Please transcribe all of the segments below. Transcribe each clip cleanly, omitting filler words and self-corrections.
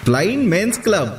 Blind men's club.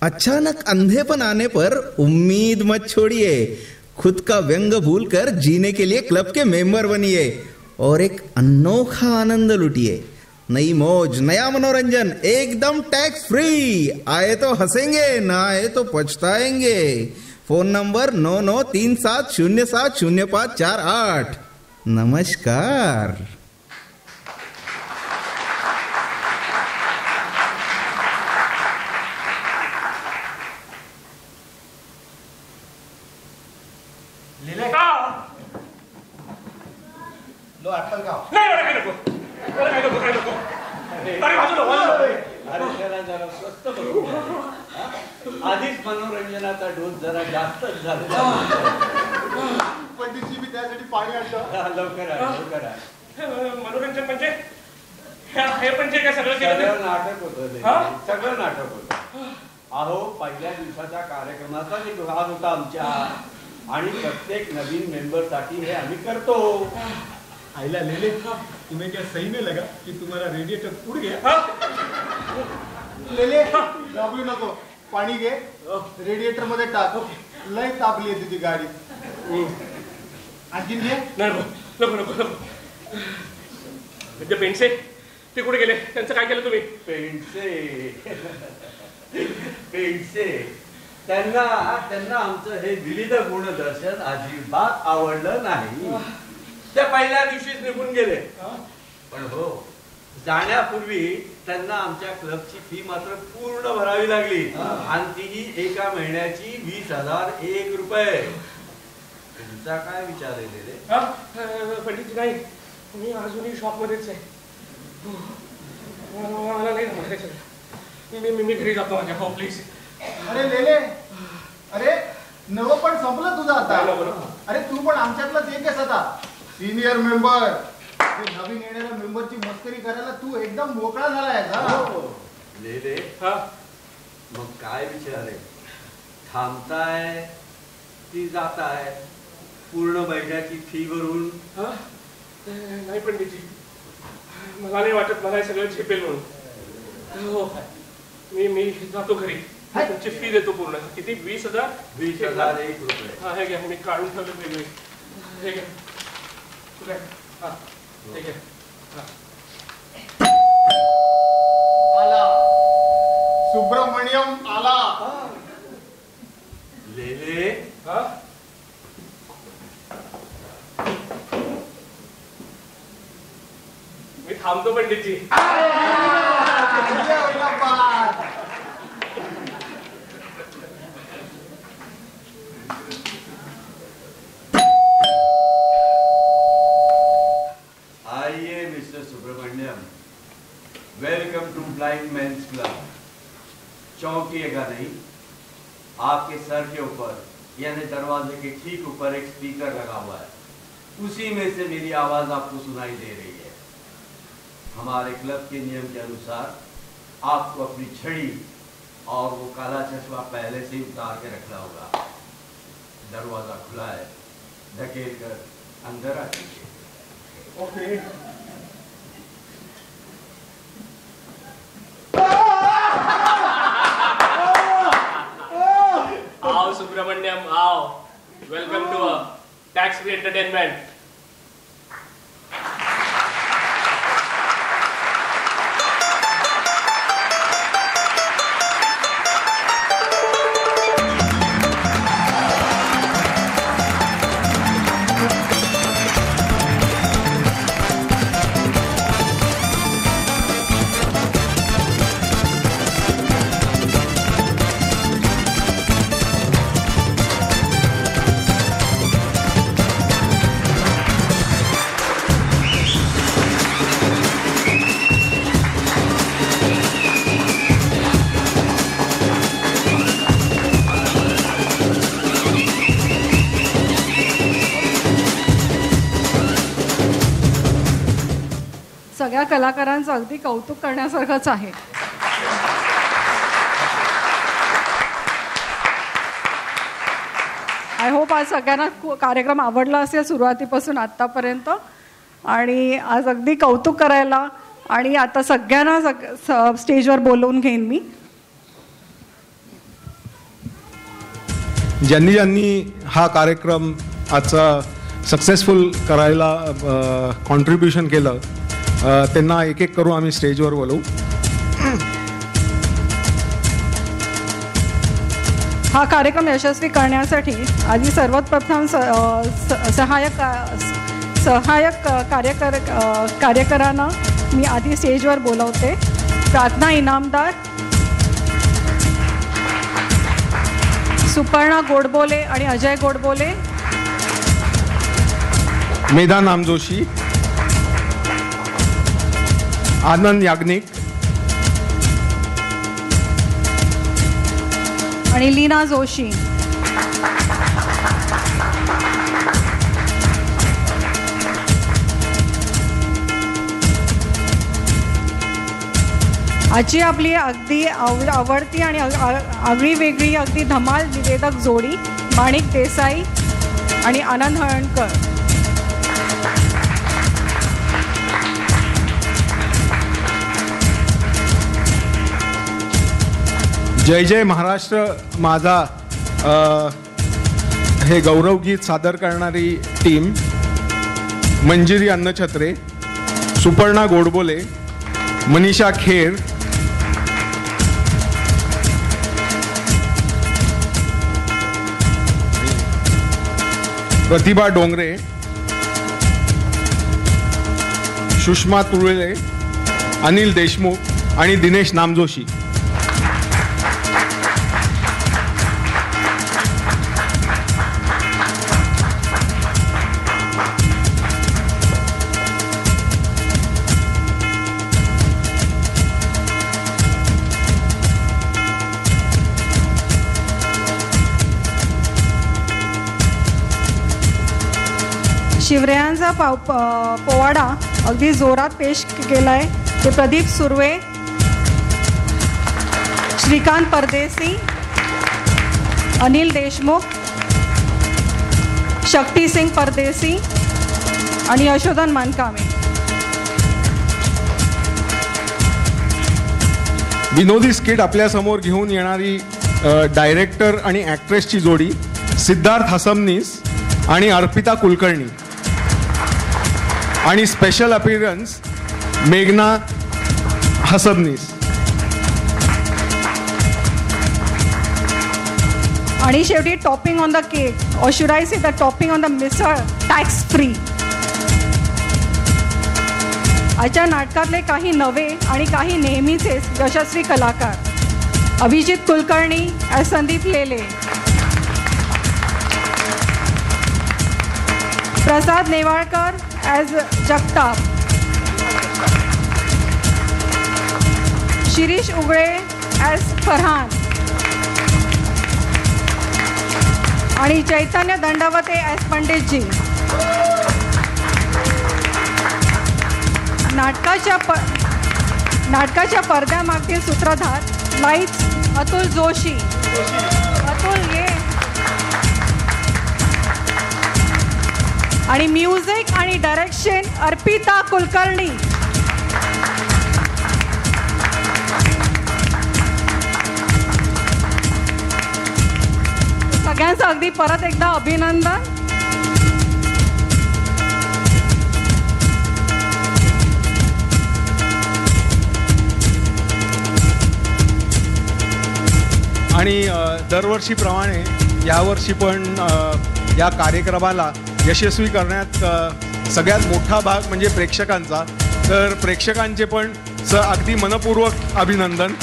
अचानक अंधेपन आने पर उम्मीद मत छोड़िए, खुद का व्यंग भूलकर जीने के लिए क्लब के मेंबर बनिए और एक अनोखा आनंद लुटिए। नई मौज, नया मनोरंजन, एकदम टैक्स फ्री। आए तो हंसेंगे, ना आए तो पछताएंगे। Phone number 9937070548। नमस्कार। आधीच मनोरंजनाचा डोस जरा जास्तच झाला. पंडितजी मी त्यासाठी पाणी आणलं. लवकर आहे. मनोरंजन म्हणजे हे म्हणजे काय सगळं सगळं नाटक होतं. सगळं नाटक होतं. अहो, पहिल्या दिवसाच्या कार्यक्रमाचा एक भाग होता आमच्या, आणि प्रत्येक नवीन मेंबर साठी हे आम्ही करतो. आईला लेले तुम्ही क्या सही में लगा की तुम्हाला रेडिएटर उड गया. लेले घाबरू नको, पाणी घे, रेडिएटर मध्ये टाक. लय तापली येते ती गाडी. आणखीन घे. नको नको. म्हणजे पेंटसे ते कुठे गेले? त्यांचं काय केलं तुम्ही? पेंटसे त्यांना आमचं हे विविध गुणदर्शन अजिबात आवडलं नाही. ते पहिल्या दिवशीच निघून गेले. पण हो, जाण्यापूर्वी त्यांना आमच्या क्लबची फी मात्र पूर्ण भरावी लागली, आणि तीही एका महिन्याची 20,001 रुपये. तुमचा काय विचार आहे? पंडित नाही, मी अजूनही शॉप मध्येच आहे. मला नाही जमलं. मी घरी जातो माझ्या. हो प्लीज. अरे लेले, अरे नवं पण संपलं तुझं आता. अरे तू पण आमच्यातलाच एक आहेस आता, सिनियर मेंबर. नवीन येणाऱ्या मेंबरची मस्करी करायला तू एकदम मोकळा झालाय का? लेले, मग काय विचार आहे? थांबताय ती जाताय पूर्ण महिन्याची फी भरून? नाही पंडितजी, मला नाही वाटत मला हे सगळं झेपेल म्हणून. हो, मी जातो घरी. तुमची फी देतो पूर्ण. किती? 20,000? 20,001 रुपये. हा, हे घ्या. मी काढून ठेवलं वेगळे. हे घ्या. हा, हे घ्या. आला सुब्रमण्यम आला. लेले, मी थांबतो पंडितजी. आइए mister Subramaniam, welcome to blind men's club. चौंकिएगा नहीं, आपके सर के ऊपर यानी दरवाजे के ठीक ऊपर एक स्पीकर लगा हुआ है, उसी में से मेरी आवाज आपको सुनाई दे रही है. हमारे क्लब के नियम के अनुसार आपको अपनी छड़ी और वो काला चश्मा पहले से ही उतार के रखना होगा. दरवाजा खुला है, धकेल कर अंदर आ जाइए. ओके. आओ सुब्रमण्यम, आओ. Welcome to tax free entertainment. कलाकारांचं अगदी कौतुक करण्यासारखंच आहे. आय होप आज सगळ्यांना कार्यक्रम आवडला असेल सुरुवातीपासून आत्तापर्यंत. आणि आज अगदी कौतुक करायला आणि आता सगळ्यांना स्टेजवर बोलवून घेईन मी. ज्यांनी हा कार्यक्रम आजचा सक्सेसफुल करायला कॉन्ट्रीब्युशन केलं त्यांना एक एक करून आम्ही स्टेजवर बोलवू. हा कार्यक्रम यशस्वी करण्यासाठी आधी सर्वात प्रथम सहाय्यक कार्यकरांना मी आधी स्टेजवर बोलवते. प्रार्थना इनामदार, सुपर्णा गोडबोले आणि अजय गोडबोले, मेधा नामजोशी, आनंद याग्निक आणि लीना जोशी. आजची आपली अगदी आवडती आणि आगळी वेगळी अगदी धमाल निवेदक जोडी माणिक देसाई आणि आनंद हळणकर. जय जय महाराष्ट्र माझा हे गौरवगीत सादर करणारी टीम मंजिरी अन्नछत्रे, सुपर्णा गोडबोले, मनीषा खेर, प्रतिभा डोंगरे, सुषमा तुळले, अनिल देशमुख आणि दिनेश नामजोशी. शिवरायांचा पोवाडा अगदी जोरात पेश केलाय ते प्रदीप सुर्वे, श्रीकांत परदेसी, अनिल देशमुख, शक्तिसिंग परदेसी आणि यशोधन मानकामे. विनोदी स्किट आपल्यासमोर घेऊन येणारी डायरेक्टर आणि ॲक्ट्रेसची जोडी सिद्धार्थ हसमनीस आणि अर्पिता कुलकर्णी आणि स्पेशल अपीरन्स मेघना हसबनीस. आणि शेवटी topping on the cake, or should I say the topping on the misal tax free. आजच्या नाटकातले काही नवे आणि काही नेहमीचे यशस्वी कलाकार: अभिजित कुलकर्णी ॲज संदीप लेले, प्रसाद नेवाळकर ॲज जगताप, शिरीष उगळे ॲज फरहान आणि चैतन्य दंडवते ॲज पंडितजी. नाटकाच्या पडद्यामागतील सूत्रधार लाईट्स अतुल जोशी. अतुल ये. आणि म्युझिक आणि डायरेक्शन अर्पिता कुलकर्णी. सगळ्यांचं अगदी परत एकदा अभिनंदन. आणि दरवर्षीप्रमाणे यावर्षी पण या कार्यक्रमाला यशस्वी करण्यात सगळ्यात मोठा भाग म्हणजे प्रेक्षकांचा. तर प्रेक्षकांचे पण अगदी मनपूर्वक अभिनंदन.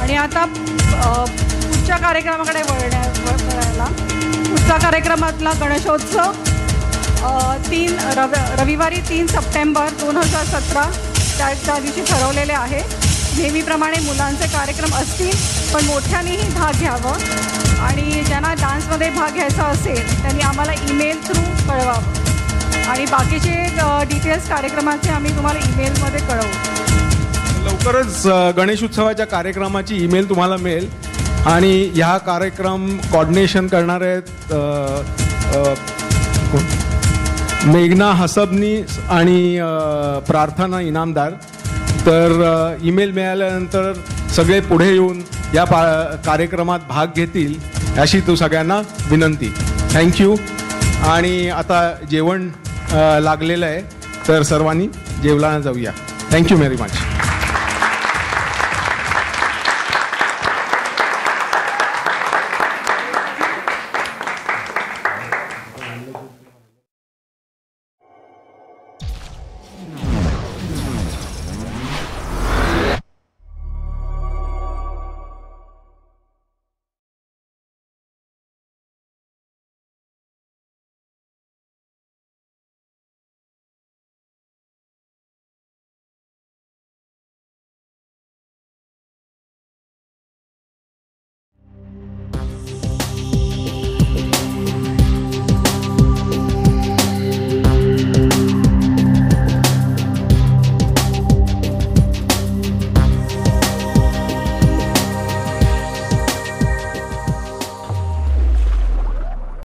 आणि आता पुढच्या कार्यक्रमाकडे वळायला. पुढचा कार्यक्रमातला गणेशोत्सव रविवारी 3 सप्टेंबर 2017 त्या दिवशी ठरवलेले आहे. नेहमीप्रमाणे मुलांचे कार्यक्रम असतील, पण मोठ्यानेही भाग घ्यावं आणि ज्यांना डान्समध्ये भाग घ्यायचा असेल त्यांनी आम्हाला ईमेल थ्रू कळवावं आणि बाकीचे डिटेल्स कार्यक्रमाचे आम्ही तुम्हाला ईमेलमध्ये कळवू. लवकरच गणेश उत्सवाच्या कार्यक्रमाची ईमेल तुम्हाला मिळेल आणि ह्या कार्यक्रम कोऑर्डिनेशन करणारे मेघना हसबनी आणि प्रार्थना इनामदार. तर ईमेल मिळाल्यानंतर सगळे पुढे येऊन या कार्यक्रमात भाग घेतील अशी तो सगळ्यांना विनंती. थँक्यू. आणि आता जेवण लागलेलं आहे तर सर्वांनी जेवणाला जाऊया. Thank you very much.